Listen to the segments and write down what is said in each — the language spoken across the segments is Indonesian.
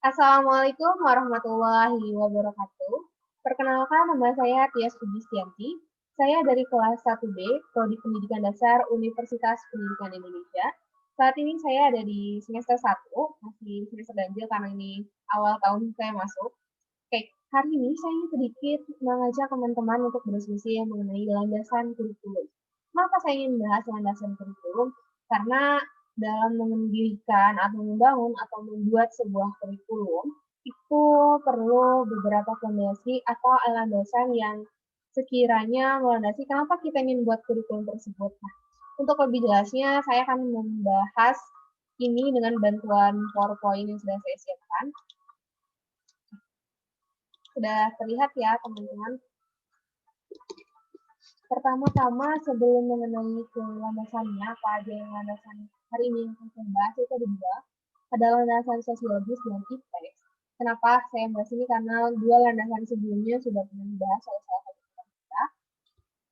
Assalamualaikum warahmatullahi wabarakatuh. Perkenalkan, nama saya Tias Pujistianti. Saya dari kelas 1B, Prodi Pendidikan Dasar Universitas Pendidikan Indonesia. Saat ini saya ada di semester 1, masih semester ganjil karena ini awal tahun saya masuk. Oke, hari ini saya ingin sedikit mengajak teman-teman untuk berdiskusi mengenai landasan kurikulum. Kenapa saya ingin membahas landasan kurikulum? Karena dalam mendirikan atau membangun atau membuat sebuah kurikulum, itu perlu beberapa fondasi atau landasan yang sekiranya melandasi kenapa kita ingin buat kurikulum tersebut. Nah, untuk lebih jelasnya, saya akan membahas ini dengan bantuan PowerPoint yang sudah saya siapkan. Sudah terlihat ya, teman-teman. Pertama-tama sebelum mengenai ke landasannya, apa aja yang landasan hari ini yang saya bahas itu ada dua. Ada landasan sosiologis dan IPTEX. Kenapa saya bahas ini? Karena dua landasan sebelumnya sudah pernah dibahas oleh salah satu teman kita.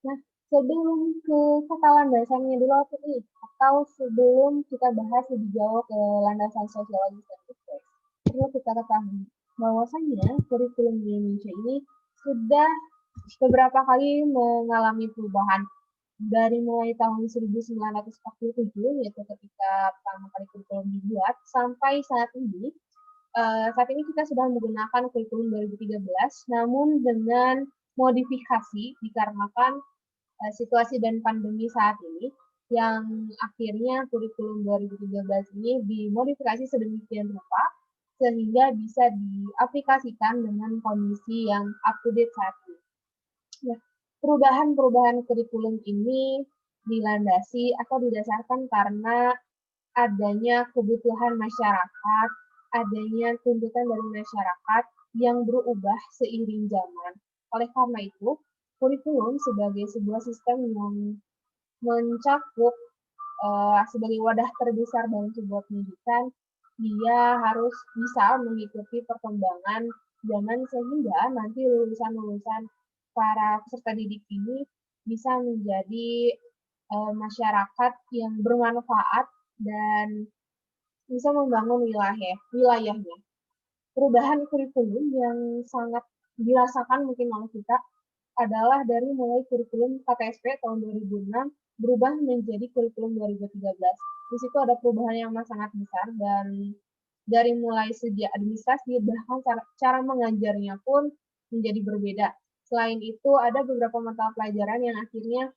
Nah, sebelum ke kata landasannya dulu atau sebelum kita bahas lebih jauh ke landasan sosiologis dan IPTEX, perlu kita ketahui bahwasanya kurikulum di Indonesia ini sudah beberapa kali mengalami perubahan dari mulai tahun 1947, yaitu ketika pertama kali kurikulum dibuat, sampai saat ini. Saat ini kita sudah menggunakan kurikulum 2013, namun dengan modifikasi dikarenakan situasi dan pandemi saat ini, yang akhirnya kurikulum 2013 ini dimodifikasi sedemikian rupa sehingga bisa diaplikasikan dengan kondisi yang up to date saat ini. Nah, perubahan-perubahan kurikulum ini dilandasi atau didasarkan karena adanya kebutuhan masyarakat, adanya tuntutan dari masyarakat yang berubah seiring zaman. Oleh karena itu, kurikulum sebagai sebuah sistem yang mencakup sebagai wadah terbesar dalam sebuah pendidikan, dia harus bisa mengikuti perkembangan zaman sehingga nanti lulusan-lulusan para peserta didik ini bisa menjadi masyarakat yang bermanfaat dan bisa membangun wilayahnya. Perubahan kurikulum yang sangat dirasakan mungkin oleh kita adalah dari mulai kurikulum KTSP tahun 2006 berubah menjadi kurikulum 2013. Di situ ada perubahan yang sangat besar dan dari mulai segi administrasi bahkan cara mengajarnya pun menjadi berbeda. Selain itu ada beberapa mata pelajaran yang akhirnya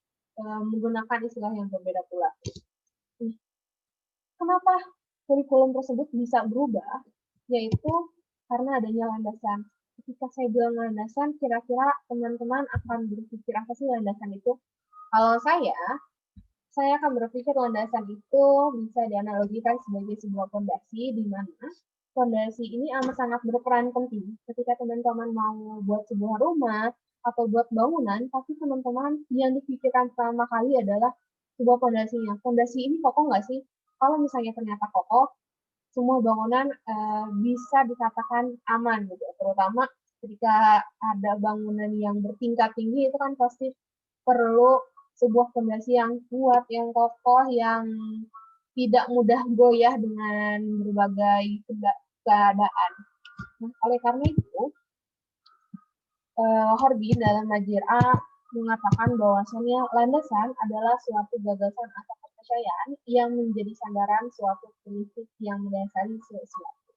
menggunakan istilah yang berbeda pula. Kenapa kurikulum tersebut bisa berubah? Yaitu karena adanya landasan. Ketika saya bilang landasan, kira-kira teman-teman akan berpikir apa sih landasan itu? Kalau saya akan berpikir landasan itu bisa dianalogikan sebagai sebuah fondasi, di mana fondasi ini amat sangat berperan penting ketika teman-teman mau buat sebuah rumah atau buat bangunan, tapi teman-teman yang dipikirkan pertama kali adalah sebuah fondasinya. Fondasi ini kokoh nggak sih? Kalau misalnya ternyata kokoh, semua bangunan bisa dikatakan aman gitu. Terutama ketika ada bangunan yang bertingkat tinggi itu kan pasti perlu sebuah fondasi yang kuat, yang kokoh, yang tidak mudah goyah dengan berbagai keadaan. Nah, oleh karena itu, Horby dalam Najir A mengatakan bahwasanya landasan adalah suatu gagasan atau kepercayaan yang menjadi sandaran suatu prinsip yang mendasari sesuatu.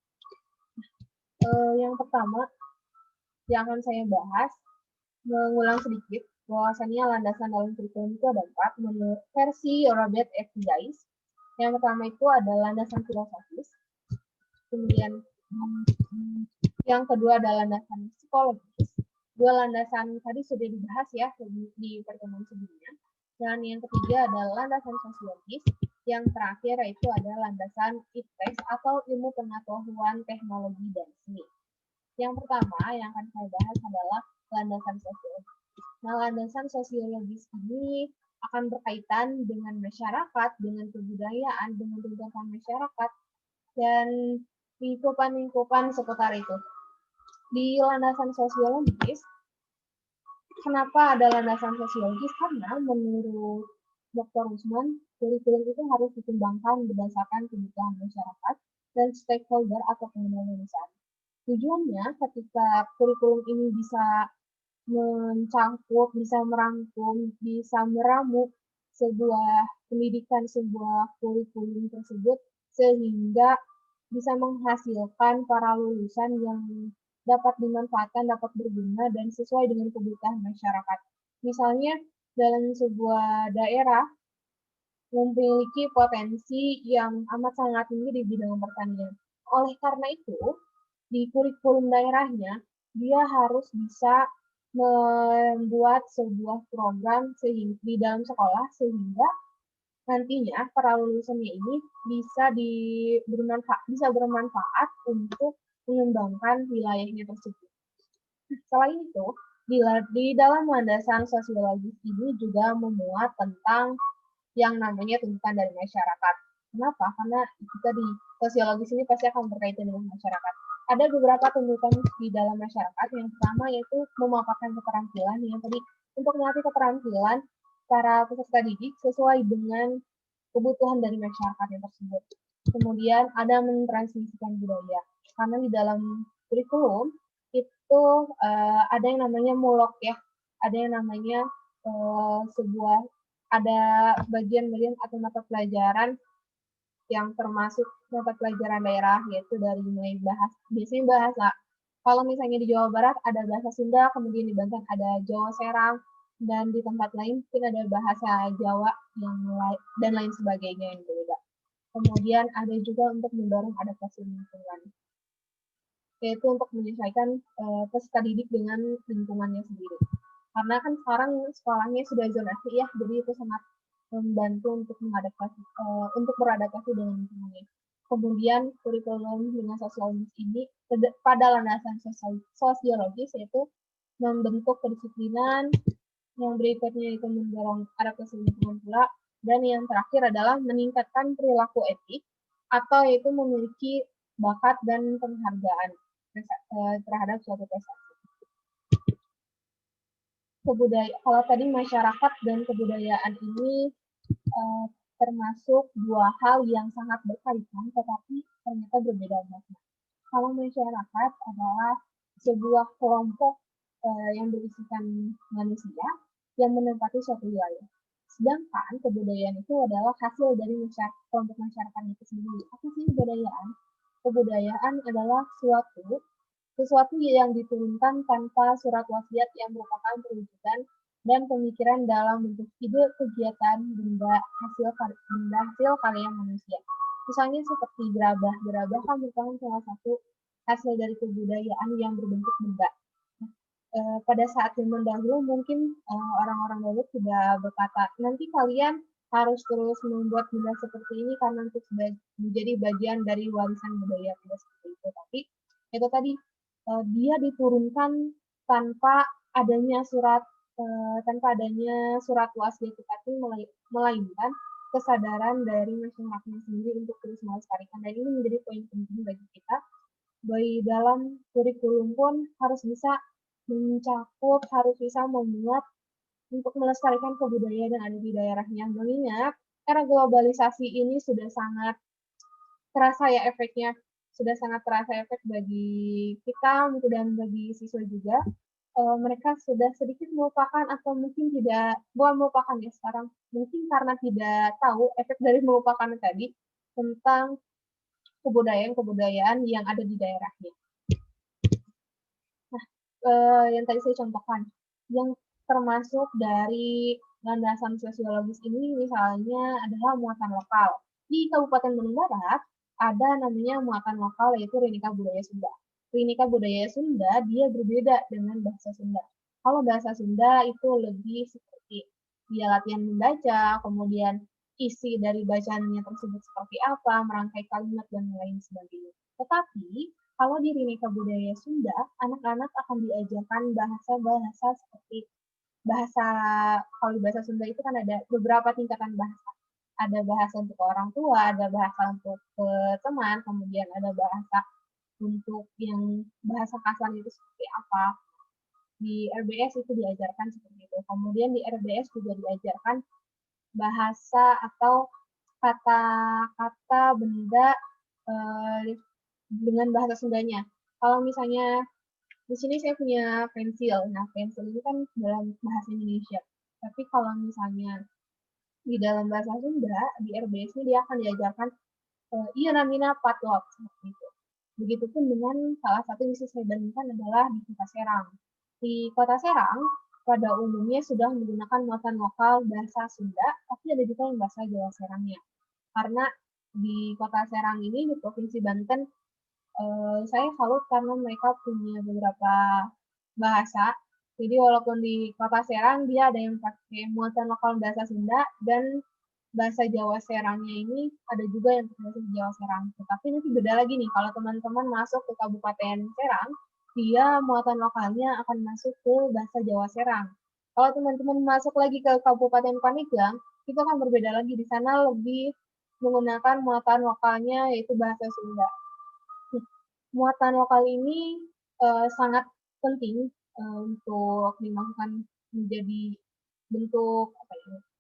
Yang pertama yang akan saya bahas, mengulang sedikit, bahwasanya landasan dalam kurikulum itu ada 4 menurut versi Robert F. Dice. Yang pertama itu adalah landasan filosofis, kemudian yang kedua adalah landasan psikologis. Dua landasan tadi sudah dibahas ya di pertemuan sebelumnya. Dan yang ketiga adalah landasan sosiologis. Yang terakhir yaitu adalah landasan IPTEX atau ilmu pengetahuan teknologi dan seni. Yang pertama yang akan saya bahas adalah landasan sosiologis. Nah, landasan sosiologis ini akan berkaitan dengan masyarakat, dengan kebudayaan, dengan tuntutan masyarakat, dan lingkupan-lingkupan seputar itu. Di landasan sosiologis, kenapa ada landasan sosiologis? Karena menurut Dr. Usman, kurikulum itu harus dikembangkan berdasarkan kebutuhan masyarakat dan stakeholder atau pengguna lulusan. Tujuannya ketika kurikulum ini bisa mencakup, bisa merangkum, bisa meramu sebuah pendidikan, sebuah kurikulum tersebut, sehingga bisa menghasilkan para lulusan yang dapat dimanfaatkan, dapat berguna, dan sesuai dengan kebutuhan masyarakat. Misalnya, dalam sebuah daerah memiliki potensi yang amat sangat tinggi di bidang pertanian. Oleh karena itu, di kurikulum daerahnya, dia harus bisa membuat sebuah program di dalam sekolah sehingga nantinya para lulusannya ini bisa bermanfaat untuk mengembangkan wilayahnya tersebut. Selain itu, di dalam landasan sosiologis ini juga memuat tentang yang namanya tuntutan dari masyarakat. Kenapa? Karena kita di sosiologis ini pasti akan berkaitan dengan masyarakat. Ada beberapa tuntutan di dalam masyarakat. Yang pertama yaitu memaparkan keterampilan. Yang tadi untuk melatih keterampilan para peserta didik sesuai dengan kebutuhan dari masyarakat yang tersebut. Kemudian ada mentransmisikan budaya. Karena di dalam kurikulum itu ada yang namanya mulok ya. Ada yang namanya sebuah ada bagian-bagian atau mata pelajaran yang termasuk mata pelajaran daerah, yaitu dari mulai biasanya bahasa. Kalau misalnya di Jawa Barat ada bahasa Sunda, kemudian di Banten ada Jawa Serang, dan di tempat lain mungkin ada bahasa Jawa dan lain sebagainya yang berbeda. Kemudian ada juga untuk mendorong adaptasi lingkungan, yaitu untuk menyesuaikan peserta didik dengan lingkungannya sendiri. Karena kan sekarang sekolahnya sudah zonasi ya, jadi itu sangat membantu untuk beradaptasi dengan lingkungannya. Kemudian kurikulum dengan sosiologis ini pada landasan sosiologis yaitu membentuk kedisiplinan, yang berikutnya itu mendorong adaptasi lingkungan pula, dan yang terakhir adalah meningkatkan perilaku etik atau yaitu memiliki bakat dan penghargaan terhadap suatu prestasi. Kalau tadi masyarakat dan kebudayaan ini termasuk dua hal yang sangat berkaitan, tetapi ternyata berbeda makna. Kalau masyarakat adalah sebuah kelompok yang berisikan manusia yang menempati suatu wilayah. Sedangkan kebudayaan itu adalah hasil dari kelompok masyarakat itu sendiri. Apa sih kebudayaan? Kebudayaan adalah sesuatu yang diturunkan tanpa surat wasiat yang merupakan perwujudan dan pemikiran dalam bentuk ide, kegiatan, benda hasil karya manusia. Misalnya seperti gerabah. Gerabah kan merupakan salah satu hasil dari kebudayaan yang berbentuk benda. Pada saat zaman dahulu mungkin orang-orang dahulu sudah berkata, nanti kalian harus terus membuat benda seperti ini karena untuk menjadi bagian dari warisan budaya, tidak seperti itu. Tapi itu tadi dia diturunkan tanpa adanya surat wasiat, tapi melainkan kesadaran dari masyarakatnya sendiri untuk terus melestarikan. Dan ini menjadi poin penting bagi kita. Baik dalam kurikulum pun harus bisa mencakup, harus bisa memuat untuk melestarikan kebudayaan yang ada di daerahnya. Mengingat era globalisasi ini sudah sangat terasa ya efeknya, sudah sangat terasa efek bagi kita dan bagi siswa juga. Mereka sudah sedikit melupakan atau mungkin bukan melupakan ya sekarang, mungkin karena tidak tahu efek dari melupakan tadi tentang kebudayaan-kebudayaan yang ada di daerahnya. Nah, yang tadi saya contohkan, yang termasuk dari landasan sosiologis ini misalnya adalah muatan lokal. Di Kabupaten Bandung Barat ada namanya muatan lokal yaitu Rinika Budaya Sunda. Rinika Budaya Sunda dia berbeda dengan bahasa Sunda. Kalau bahasa Sunda itu lebih seperti dia latihan membaca, kemudian isi dari bacaannya tersebut seperti apa, merangkai kalimat dan lain sebagainya. Tetapi kalau di Rinika Budaya Sunda, anak-anak akan diajarkan bahasa-bahasa seperti kalau di bahasa Sunda itu kan ada beberapa tingkatan bahasa. Ada bahasa untuk orang tua, ada bahasa untuk teman, kemudian ada bahasa untuk yang bahasa kasar itu seperti apa. Di RBS itu diajarkan seperti itu. Kemudian di RBS juga diajarkan bahasa atau kata-kata benda dengan bahasa Sundanya. Kalau misalnya di sini saya punya pensil. Nah, pensil ini kan dalam bahasa Indonesia. Tapi kalau misalnya di dalam bahasa Sunda, di RBS ini dia akan diajarkan iya namina patlot seperti itu. Begitupun dengan salah satu yang bisa saya bandingkan adalah di Kota Serang. Di Kota Serang, pada umumnya sudah menggunakan muatan lokal bahasa Sunda, tapi ada juga yang bahasa Jawa Serangnya. Karena di Kota Serang ini, di Provinsi Banten, saya salut karena mereka punya beberapa bahasa. Jadi walaupun di Kota Serang dia ada yang pakai muatan lokal bahasa Sunda dan bahasa Jawa Serangnya ini ada juga yang pakai bahasa Jawa Serang. Tetapi nanti beda lagi nih kalau teman-teman masuk ke Kabupaten Serang, dia muatan lokalnya akan masuk ke bahasa Jawa Serang. Kalau teman-teman masuk lagi ke Kabupaten Pandeglang, itu akan berbeda lagi. Di sana lebih menggunakan muatan lokalnya yaitu bahasa Sunda. Muatan lokal ini sangat penting untuk dimasukkan menjadi bentuk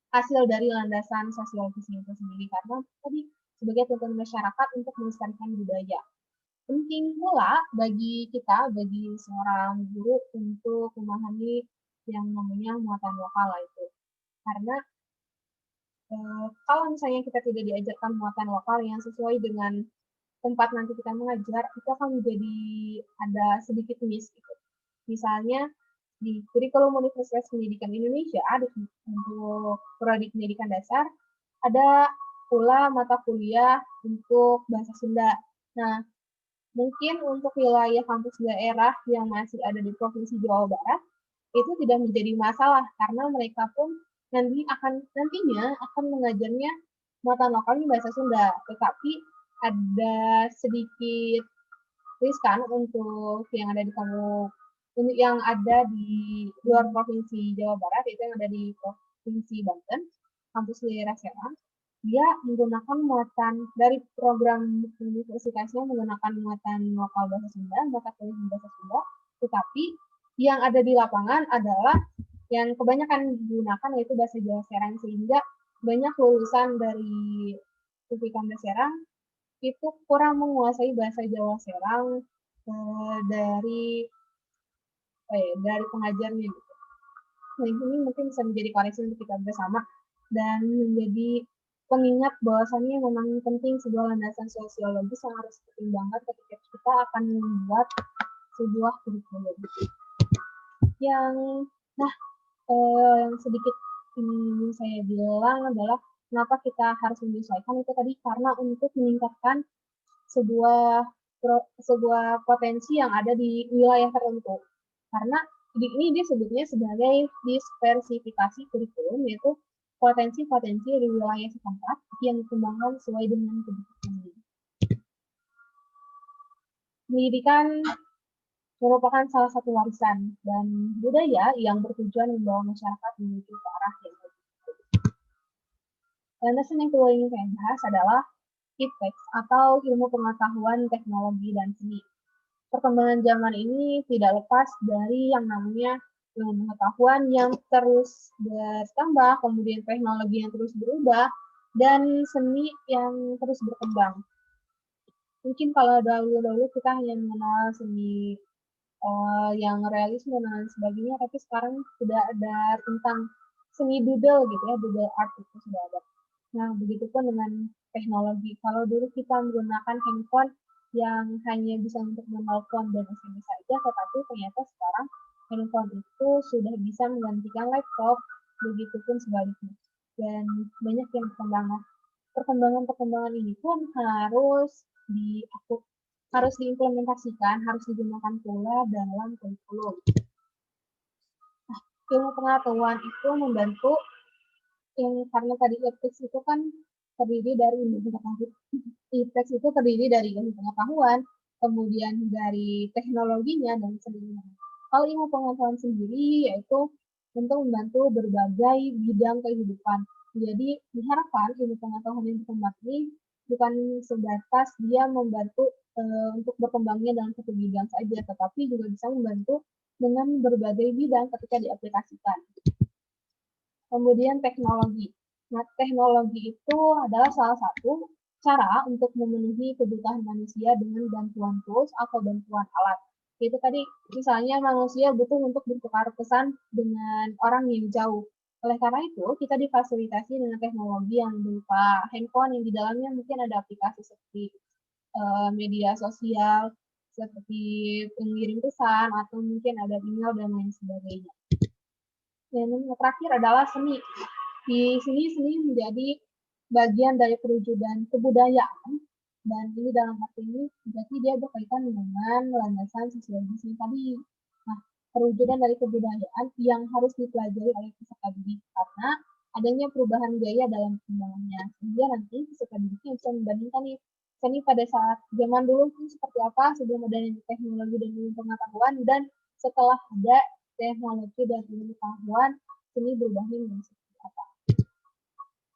hasil dari landasan sosiologisnya itu sendiri karena tadi sebagai tuntutan masyarakat untuk melestarikan budaya. Penting pula bagi kita, bagi seorang guru untuk memahami yang namanya muatan lokal itu. Karena kalau misalnya kita tidak diajarkan muatan lokal yang sesuai dengan tempat nanti kita mengajar, itu akan menjadi ada sedikit miss gitu. Misalnya di kurikulum Universitas Pendidikan Indonesia untuk prodi pendidikan dasar ada pula mata kuliah untuk bahasa Sunda. Nah, mungkin untuk wilayah kampus daerah yang masih ada di Provinsi Jawa Barat itu tidak menjadi masalah karena mereka pun nantinya akan mengajarnya muatan lokalnya bahasa Sunda, tetapi ada sedikit riskan untuk yang ada di kamu untuk yang ada di luar provinsi Jawa Barat itu yang ada di provinsi Banten, kampus daerah Serang, dia menggunakan muatan dari program universitasnya menggunakan muatan lokal bahasa Sunda, mata kuliah bahasa Sunda, tetapi yang ada di lapangan adalah yang kebanyakan digunakan yaitu bahasa Jawa Serang sehingga banyak lulusan dari UPI Serang itu kurang menguasai bahasa Jawa Serang dari pengajarnya gitu. Nah, ini mungkin bisa menjadi koreksi untuk kita bersama dan menjadi pengingat bahwasannya memang penting sebuah landasan sosiologis yang harus dipertimbangkan ketika kita akan membuat sebuah kurikulum. Yang yang sedikit ingin saya bilang adalah kenapa kita harus menyesuaikan itu tadi karena untuk meningkatkan sebuah potensi yang ada di wilayah tertentu. Karena ini disebutnya sebagai diversifikasi kurikulum, yaitu potensi-potensi di wilayah setempat yang dikembangkan sesuai dengan kebutuhan. Pendidikan merupakan salah satu warisan dan budaya yang bertujuan membawa masyarakat menuju ke arah yang lebih baik. Landasan yang kedua ingin saya bahas adalah IPTEX atau ilmu pengetahuan teknologi dan seni. Perkembangan zaman ini tidak lepas dari yang namanya ilmu pengetahuan yang terus bertambah, kemudian teknologi yang terus berubah, dan seni yang terus berkembang. Mungkin kalau dahulu kita hanya mengenal seni yang realisme dan sebagainya, tapi sekarang sudah ada tentang seni doodle gitu ya, doodle art itu sudah ada. Nah, begitupun dengan teknologi. Kalau dulu kita menggunakan handphone yang hanya bisa untuk menelpon dan SMS saja, tetapi ternyata sekarang handphone itu sudah bisa menggantikan laptop, begitupun sebaliknya. Dan banyak yang berkembang. Perkembangan-perkembangan ini pun harus diimplementasikan, harus digunakan pula dalam kurikulum. Nah, ilmu pengetahuan itu membantu karena tadi IPTEX itu kan terdiri dari ilmu pengetahuan. IPTEX itu terdiri dari ilmu pengetahuan, kemudian dari teknologinya dan sebagainya. Kalau ilmu pengetahuan sendiri yaitu untuk membantu berbagai bidang kehidupan. Jadi diharapkan ilmu pengetahuan yang berkembang ini bukan sebatas dia membantu untuk berkembangnya dalam satu bidang saja, tetapi juga bisa membantu dengan berbagai bidang ketika diaplikasikan. Kemudian teknologi. Nah, teknologi itu adalah salah satu cara untuk memenuhi kebutuhan manusia dengan bantuan tools atau bantuan alat. Itu tadi misalnya manusia butuh untuk bertukar pesan dengan orang yang jauh. Oleh karena itu, kita difasilitasi dengan teknologi yang berupa handphone yang di dalamnya mungkin ada aplikasi seperti media sosial, seperti pengirim pesan, atau mungkin ada email dan lain sebagainya. Dan yang terakhir adalah seni. Di sini seni menjadi bagian dari perwujudan kebudayaan, dan ini dalam arti ini berarti dia berkaitan dengan landasan sosiologis ini tadi. Nah, perwujudan dari kebudayaan yang harus dipelajari oleh peserta didik karena adanya perubahan gaya dalam perkembangannya, sehingga nanti peserta didiknya bisa membandingkan nih seni pada saat zaman dulu itu seperti apa sebelum adanya teknologi dan ilmu pengetahuan, dan setelah ada teknologi dan ilmu pengetahuan seni berubahnya menjadi seperti apa.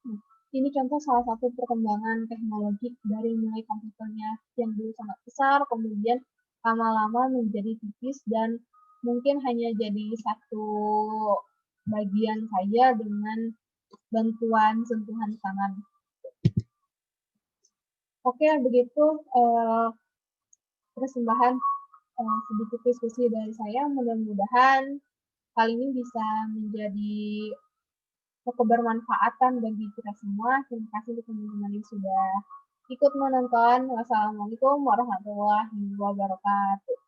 Nah, ini contoh salah satu perkembangan teknologi dari mulai komputernya yang dulu sangat besar, kemudian lama-lama menjadi tipis dan mungkin hanya jadi satu bagian saja dengan bantuan sentuhan tangan. Oke, begitu persembahan sedikit diskusi dari saya. Mudah-mudahan hal ini bisa menjadi kebermanfaatan bagi kita semua. Terima kasih untuk teman-teman yang sudah ikut menonton. Wassalamualaikum warahmatullahi wabarakatuh.